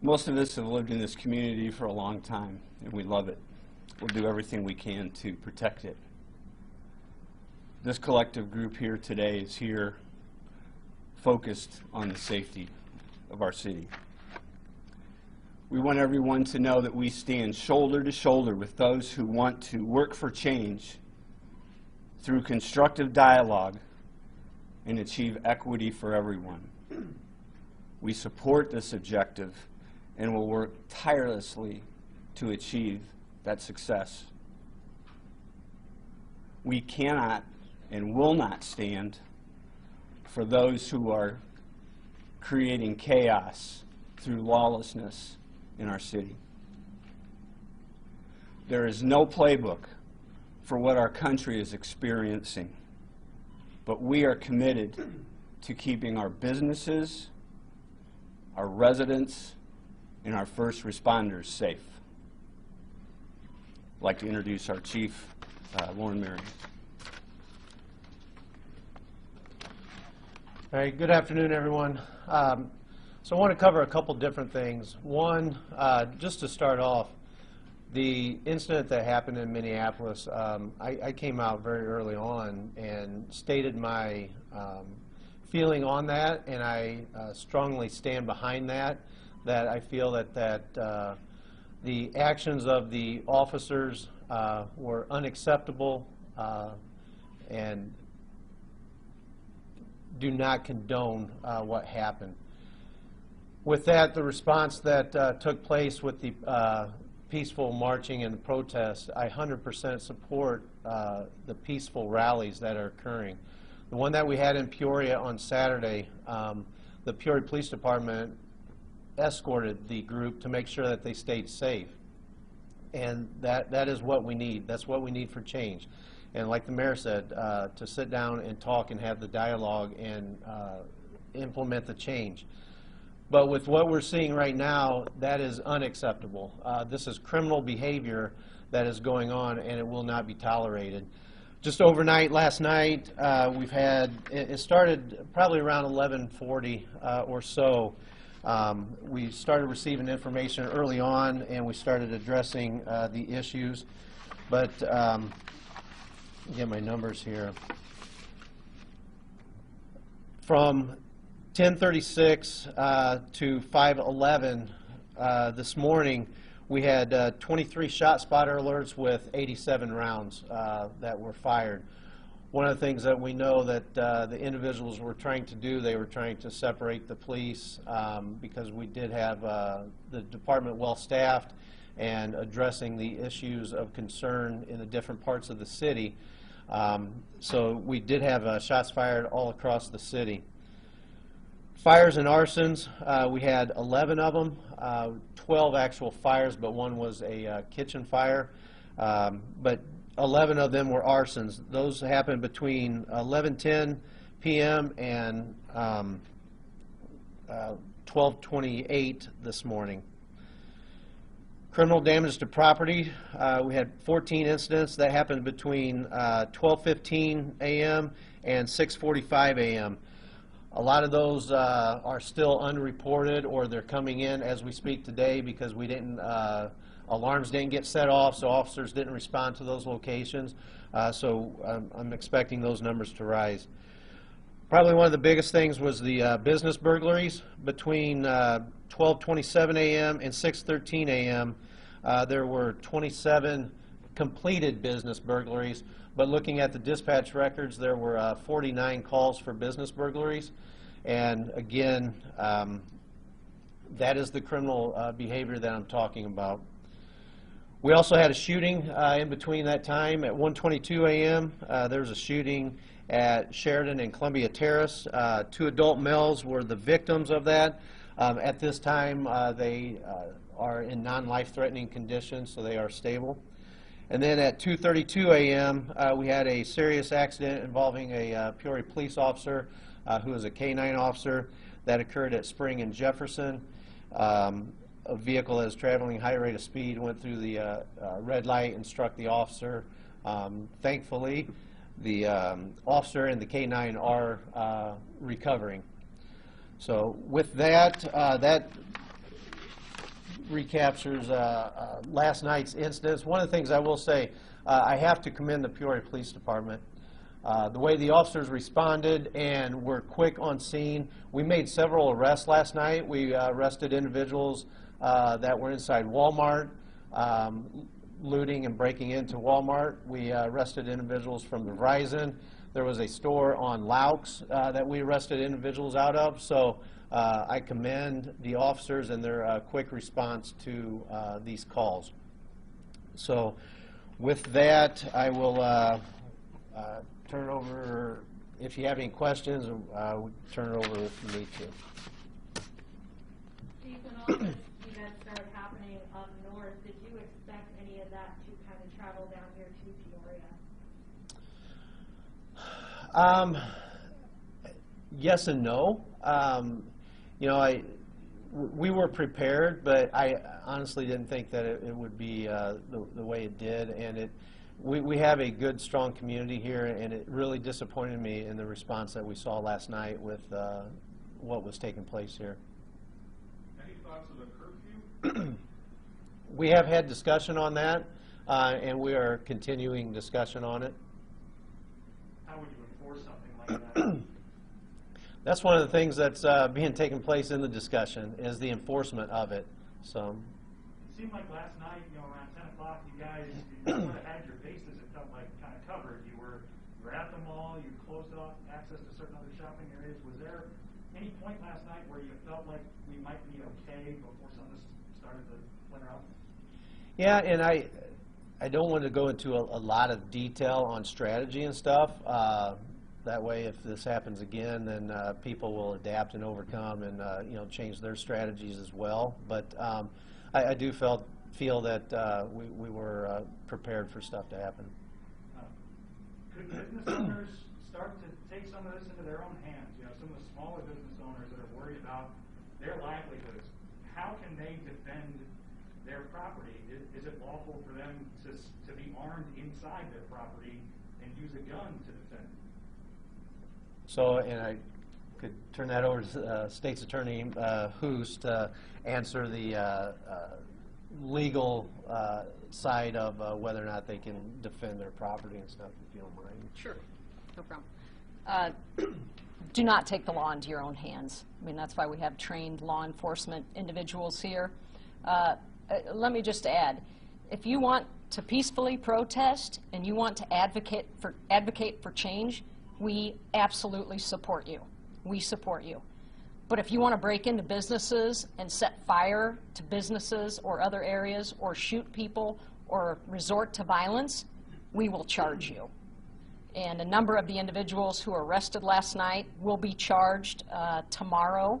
Most of us have lived in this community for a long time, and we love it. We'll do everything we can to protect it. This collective group here today is here focused on the safety of our city. We want everyone to know that we stand shoulder to shoulder with those who want to work for change through constructive dialogue and achieve equity for everyone. We support this objective and will work tirelessly to achieve that success. We cannot and will not stand for those who are creating chaos through lawlessness in our city. There is no playbook for what our country is experiencing, but we are committed to keeping our businesses, our residents, and our first responders safe. I'd like to introduce our Chief, Lauren Marion. All right, good afternoon, everyone. So I want to cover a couple different things. One, just to start off, the incident that happened in Minneapolis, I came out very early on and stated my feeling on that, and I strongly stand behind that, that I feel that the actions of the officers were unacceptable and do not condone what happened. With that, the response that took place with the peaceful marching and the protests, I 100% support the peaceful rallies that are occurring. The one that we had in Peoria on Saturday, the Peoria Police Department escorted the group to make sure that they stayed safe. And that is what we need. That's what we need for change. And like the mayor said, to sit down and talk and have the dialogue and implement the change. But with what we're seeing right now, that is unacceptable. This is criminal behavior that is going on, and it will not be tolerated. Just overnight, last night, we've had, it started probably around 11:40 or so. We started receiving information early on, and we started addressing the issues. But, get my numbers here. From 10:36 to 5:11 this morning, we had 23 shot spotter alerts with 87 rounds that were fired. One of the things that we know that the individuals were trying to do, they were trying to separate the police because we did have the department well staffed and addressing the issues of concern in the different parts of the city. So we did have shots fired all across the city. Fires and arsons, we had 11 of them, 12 actual fires, but one was a kitchen fire. But 11 of them were arsons. Those happened between 11:10 p.m. and 12:28 this morning. Criminal damage to property, we had 14 incidents that happened between 12:15 a.m. and 6:45 a.m. A lot of those are still unreported, or they're coming in as we speak today because we didn't, alarms didn't get set off, so officers didn't respond to those locations. So I'm expecting those numbers to rise. Probably one of the biggest things was the business burglaries. Between 12:27 a.m. and 6:13 a.m., there were 27 completed business burglaries. But looking at the dispatch records, there were 49 calls for business burglaries. And again, that is the criminal behavior that I'm talking about. We also had a shooting in between that time. At 1:22 a.m., there was a shooting at Sheridan and Columbia Terrace. 2 adult males were the victims of that. At this time, they are in non-life-threatening conditions, so they are stable. And then at 2:32 a.m., we had a serious accident involving a Peoria police officer who is a K-9 officer that occurred at Spring and Jefferson. A vehicle that was traveling high rate of speed went through the red light and struck the officer. Thankfully, the officer and the K-9 are recovering. So with that, recaptures last night's incidents. One of the things I will say, I have to commend the Peoria Police Department. The way the officers responded and were quick on scene. We made several arrests last night. We arrested individuals that were inside Walmart, looting and breaking into Walmart. We arrested individuals from the Verizon. There was a store on Laux that we arrested individuals out of. So I commend the officers and their quick response to these calls. So with that, I will turn it over. If you have any questions, we'll turn it over if you need to. Chief, when all this event started happening up north, did you expect any of that to kind of travel down here to Peoria? Yes and no. You know, we were prepared, but I honestly didn't think that it would be the way it did. And we have a good, strong community here, and it really disappointed me in the response that we saw last night with what was taking place here. Any thoughts of a curfew? We have had discussion on that, and we are continuing discussion on it. How would you enforce something like that? That's one of the things that's being taken place in the discussion, is the enforcement of it. So. It seemed like last night, you know, around 10 o'clock, you guys sort of had your bases, it felt like, kind of covered. You were at the mall, you closed off access to certain other shopping areas. Was there any point last night where you felt like we might be okay before some of this started to flare out? Yeah, and I don't want to go into a lot of detail on strategy and stuff. That way, if this happens again, then people will adapt and overcome and you know, change their strategies as well. But I do feel that we were prepared for stuff to happen. Could business owners start to take some of this into their own hands? You know, some of the smaller business owners that are worried about their livelihoods. How can they defend their property? Is it lawful for them to be armed inside their property and use a gun to defend? So, and I could turn that over to State's Attorney Hoos to answer the legal side of whether or not they can defend their property and stuff, if you don't mind. Sure, no problem. Do not take the law into your own hands. I mean, that's why we have trained law enforcement individuals here. Let me just add, if you want to peacefully protest and you want to advocate for change, we absolutely support you. We support you. But if you want to break into businesses and set fire to businesses or other areas or shoot people or resort to violence, we will charge you. And a number of the individuals who were arrested last night will be charged tomorrow.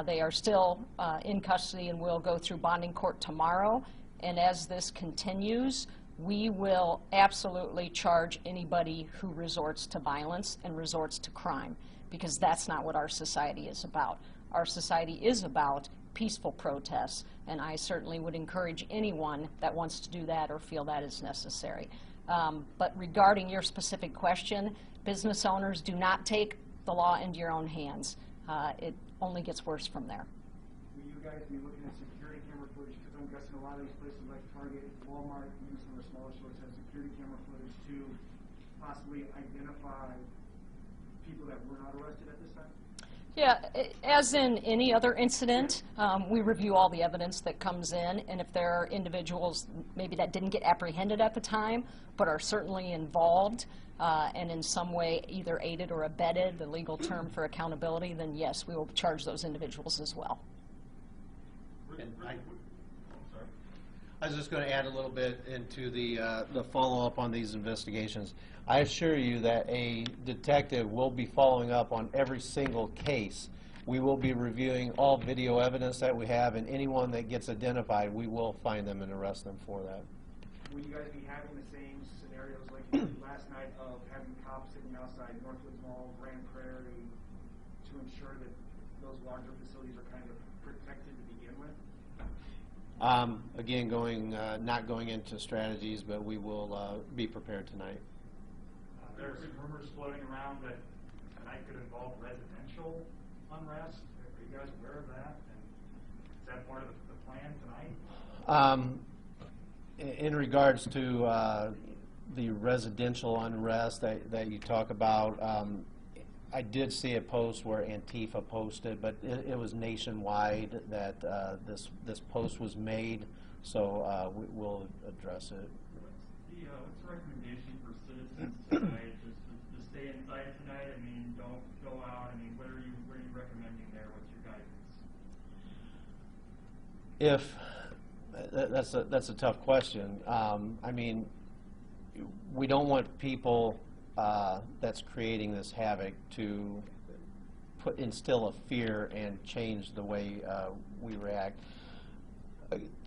They are still in custody and will go through bonding court tomorrow. And as this continues, we will absolutely charge anybody who resorts to violence and resorts to crime, because that's not what our society is about. Our society is about peaceful protests, and I certainly would encourage anyone that wants to do that or feel that is necessary. But regarding your specific question, business owners, do not take the law into your own hands. It only gets worse from there. Will you guys be looking at security camera footage? Because I'm guessing a lot of these places like Target, Walmart, even some of the smaller stores have security camera footage to possibly identify people that were not arrested at this time? Yeah, as in any other incident, we review all the evidence that comes in, and if there are individuals maybe that didn't get apprehended at the time, but are certainly involved and in some way either aided or abetted, the legal term for accountability, then yes, we will charge those individuals as well. I was just going to add a little bit into the follow-up on these investigations. I assure you that a detective will be following up on every single case. We will be reviewing all video evidence that we have, and anyone that gets identified, we will find them and arrest them for that. Will you guys be having the same scenarios like you did last night of having cops sitting outside Northwoods Mall, Grand Prairie, to ensure that those larger facilities are kind of protected to begin with? Again, not going into strategies, but we will be prepared tonight. There are some rumors floating around that tonight could involve residential unrest. Are you guys aware of that? And is that part of the plan tonight? In regards to the residential unrest that you talk about, I did see a post where Antifa posted, but it was nationwide that this post was made, so we'll address it. What's the recommendation for citizens tonight? Just to stay inside tonight? I mean, don't go out. I mean, what are you recommending there? What's your guidance? That's a tough question. I mean, we don't want people that's creating this havoc to instill a fear and change the way we react.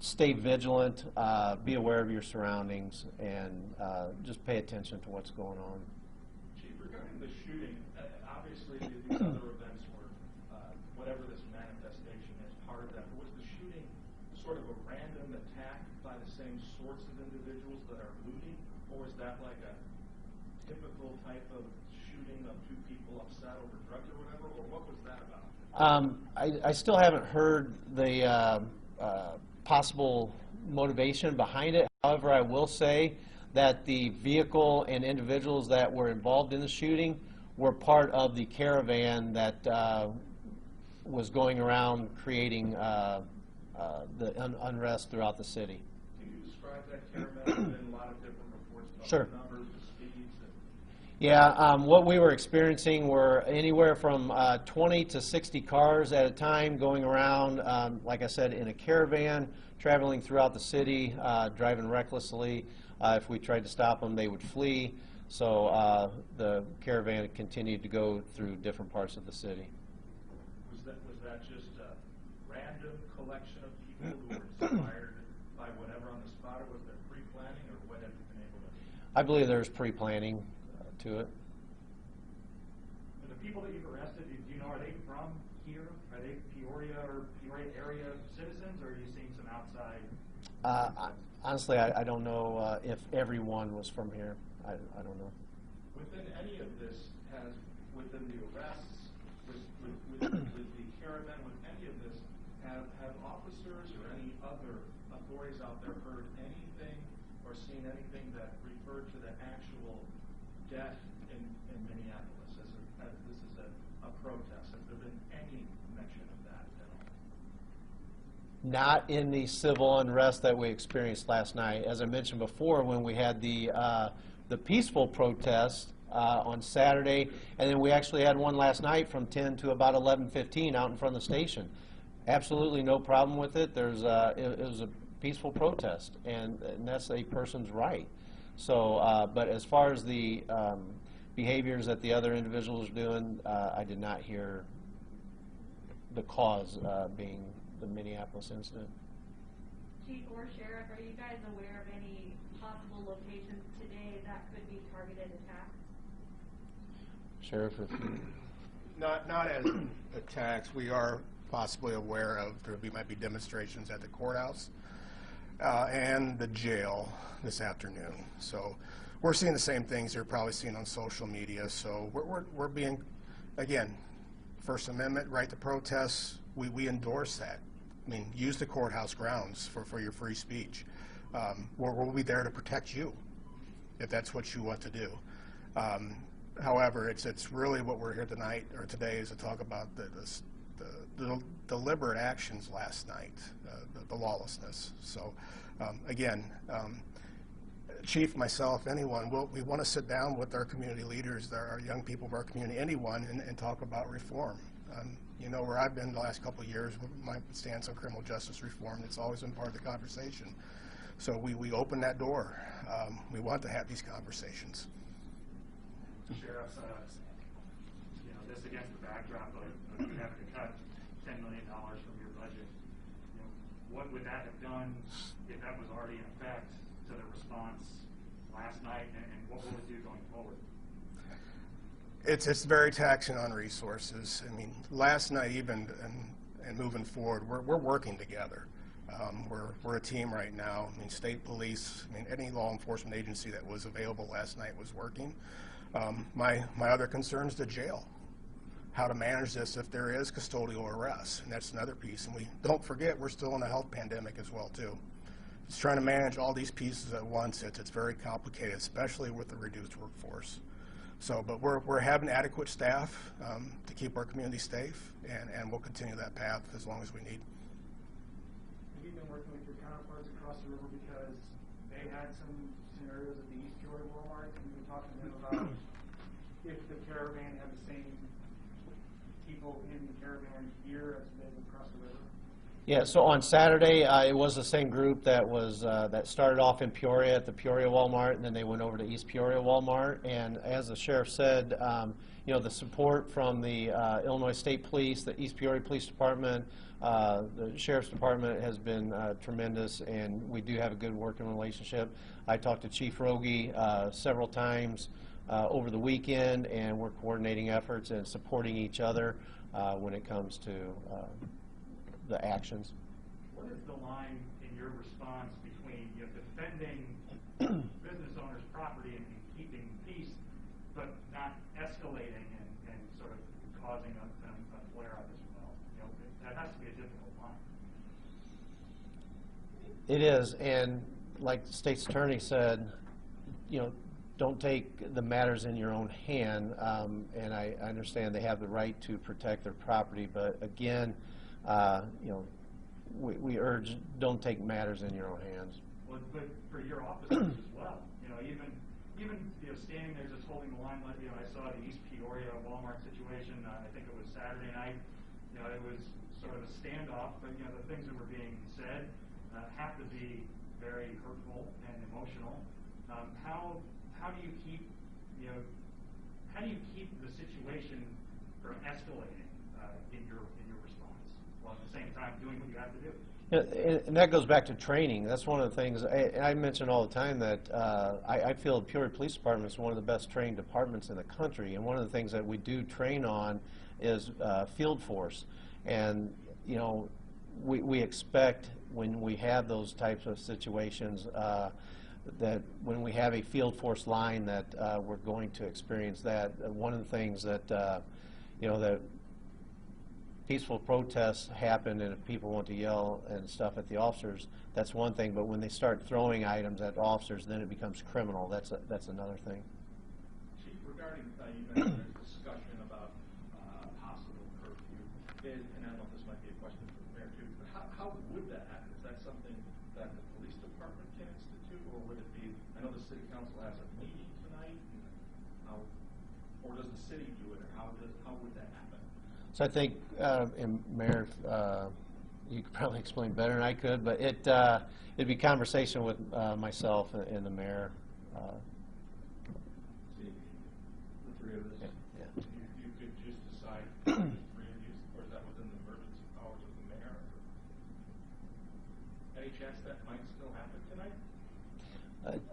Stay vigilant, be aware of your surroundings, and just pay attention to what's going on. Chief, regarding the shooting, obviously these other events were, whatever this manifestation is, part of that. Was the shooting sort of a random attack by the same sorts of individuals that are looting, or was that like a typical type of shooting of two people upset over drugs or whatever, or what was that about? I still haven't heard the possible motivation behind it. However, I will say that the vehicle and individuals that were involved in the shooting were part of the caravan that was going around creating the unrest throughout the city. Can you describe that caravan? There's been a lot of different reports about Sure. the numbers, the speeds. Yeah, what we were experiencing were anywhere from 20 to 60 cars at a time going around, like I said, in a caravan, traveling throughout the city, driving recklessly. If we tried to stop them, they would flee. So the caravan continued to go through different parts of the city. Was that just a random collection of people who were inspired by whatever on the spot, or was there pre-planning, or what have you been able to? I believe there's pre-planning to it. And the people that you've arrested, do you know, are they from here? Are they Peoria or Peoria area citizens, or are you seeing some outside? Honestly, I don't know if everyone was from here. I don't know. Within any of this, within the arrests, with the caravan, with any of this, have officers or any other authorities out there heard anything or seen anything that referred to the actual death in Minneapolis as this is a protest? Has there been any mention of that at all? Not in the civil unrest that we experienced last night. As I mentioned before, when we had the peaceful protest on Saturday, and then we actually had one last night from 10 to about 11:15 out in front of the station. Absolutely no problem with it. It was a peaceful protest, and that's a person's right. So, but as far as the behaviors that the other individuals are doing, I did not hear the cause being the Minneapolis incident. Chief or Sheriff, are you guys aware of any possible locations today that could be targeted attacks? Sheriff, if you... Not as attacks. We are possibly aware of there might be demonstrations at the courthouse and the jail this afternoon. So we're seeing the same things you're probably seeing on social media. So we're being, again, First Amendment right to protest. We endorse that. I mean, use the courthouse grounds for your free speech. We'll be there to protect you if that's what you want to do. However, it's really what we're here tonight or today is to talk about the deliberate actions last night, the lawlessness. So, again, Chief, myself, anyone, we want to sit down with our community leaders, our young people of our community, anyone, and talk about reform. You know where I've been the last couple of years with my stance on criminal justice reform. It's always been part of the conversation. So we open that door. We want to have these conversations. Sheriff, this against the backdrop of having to cut $10 million from your budget, what would that have done if that was already in effect to the response last night, and what will it do going forward? It's very taxing on resources. I mean, last night even and moving forward, we're working together. We're a team right now. I mean, state police, I mean, any law enforcement agency that was available last night was working. My other concern is the jail. How to manage this if there is custodial arrest, and that's another piece. And we don't forget we're still in a health pandemic as well too. it's trying to manage all these pieces at once. It's very complicated, especially with the reduced workforce. So, but we're having adequate staff to keep our community safe, and we'll continue that path as long as we need. Have you been working with your counterparts across the river because they had some scenarios at the East Peoria Walmart, and you were talking to them about if the caravan had the same people in the caravan here as they did across the river? Yeah, so on Saturday, it was the same group that was that started off in Peoria at the Peoria Walmart, and then they went over to East Peoria Walmart. And as the sheriff said, you know, the support from the Illinois State Police, the East Peoria Police Department, the Sheriff's Department has been tremendous, and we do have a good working relationship. I talked to Chief Rogie several times over the weekend, and we're coordinating efforts and supporting each other when it comes to the actions. What is the line in your response between, you know, defending business owners' property and keeping peace, but not escalating and sort of causing a flare-up as well? You know, that has to be a difficult line. It is, and like the state's attorney said, you know, don't take the matters in your own hand, and I understand they have the right to protect their property, but again, you know, we urge don't take matters in your own hands. Well, but for your officers as well, you know, even you know, standing there just holding the line, like, you know, I saw the East Peoria Walmart situation. I think it was Saturday night. You know, it was sort of a standoff, but you know, the things that were being said have to be very hurtful and emotional. How do you keep, you know, how do you keep the situation from escalating in your response, while at the same time doing what you have to do? And that goes back to training. That's one of the things I mention all the time, that I feel the Peoria Police Department is one of the best trained departments in the country, and one of the things that we do train on is field force. And you know, we expect when we have those types of situations that when we have a field force line that we're going to experience that. One of the things that you know, that peaceful protests happen, and if people want to yell and stuff at the officers, that's one thing, but when they start throwing items at officers, then it becomes criminal. That's another thing. Chief, regarding, you mentioned a discussion about possible curfew, and I don't know if this might be a question for the mayor too, but how would that happen? Is that something that the police department can institute, or would it be, I know the city council has a meeting tonight, or does the city do it, or how would that happen? So I think, and Mayor, you could probably explain better than I could, but it'd be conversation with myself and the mayor. See, the three of us, Yeah. you could just decide the three of you, or is that within the emergency powers of the mayor? Any chance that might still happen tonight?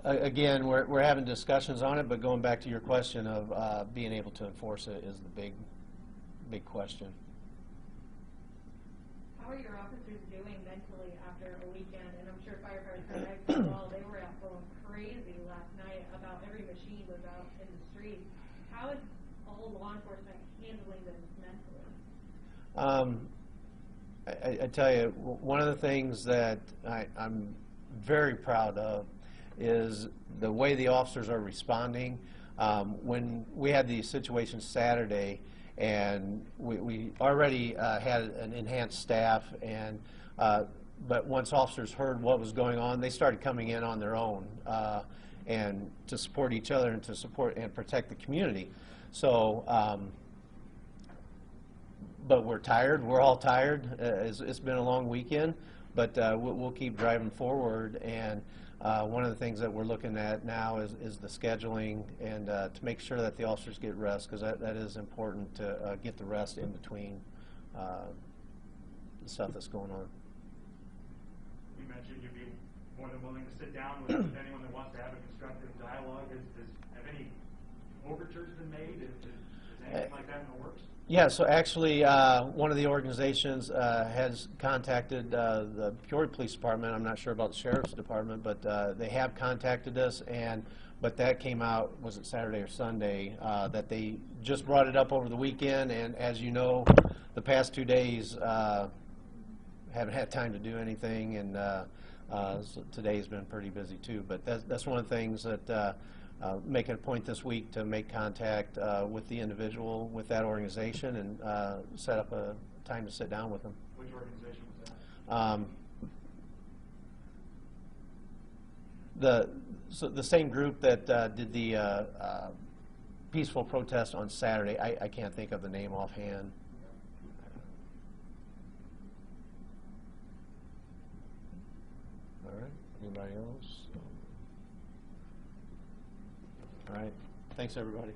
Again, we're having discussions on it, but going back to your question of being able to enforce it is the big question. How are your officers doing mentally after a weekend? And I'm sure firefighters heard as well. They were out going crazy last night about every machine was out in the street. How is all law enforcement handling this mentally? I tell you, one of the things that I'm very proud of is the way the officers are responding. When we had the situation Saturday, and we already had an enhanced staff, and but once officers heard what was going on, they started coming in on their own and to support each other and to support and protect the community. So, but we're tired. We're all tired. It's been a long weekend, but we'll keep driving forward. And one of the things that we're looking at now is the scheduling, and to make sure that the officers get rest, because that is important to get the rest in between the stuff that's going on. You mentioned you'd be more than willing to sit down with anyone that wants to have a constructive dialogue. Have any overtures been made? Is anything like that in the works? Yeah, so actually one of the organizations has contacted the Peoria Police Department. I'm not sure about the Sheriff's Department, but they have contacted us, but that came out, was it Saturday or Sunday, that they just brought it up over the weekend, and as you know, the past 2 days haven't had time to do anything, and so today's been pretty busy too. But that's one of the things that make it a point this week to make contact with the individual, with that organization, and set up a time to sit down with them. Which organization was that? The same group that did the peaceful protest on Saturday. I can't think of the name offhand. All right. Anybody else? All right. Thanks, everybody.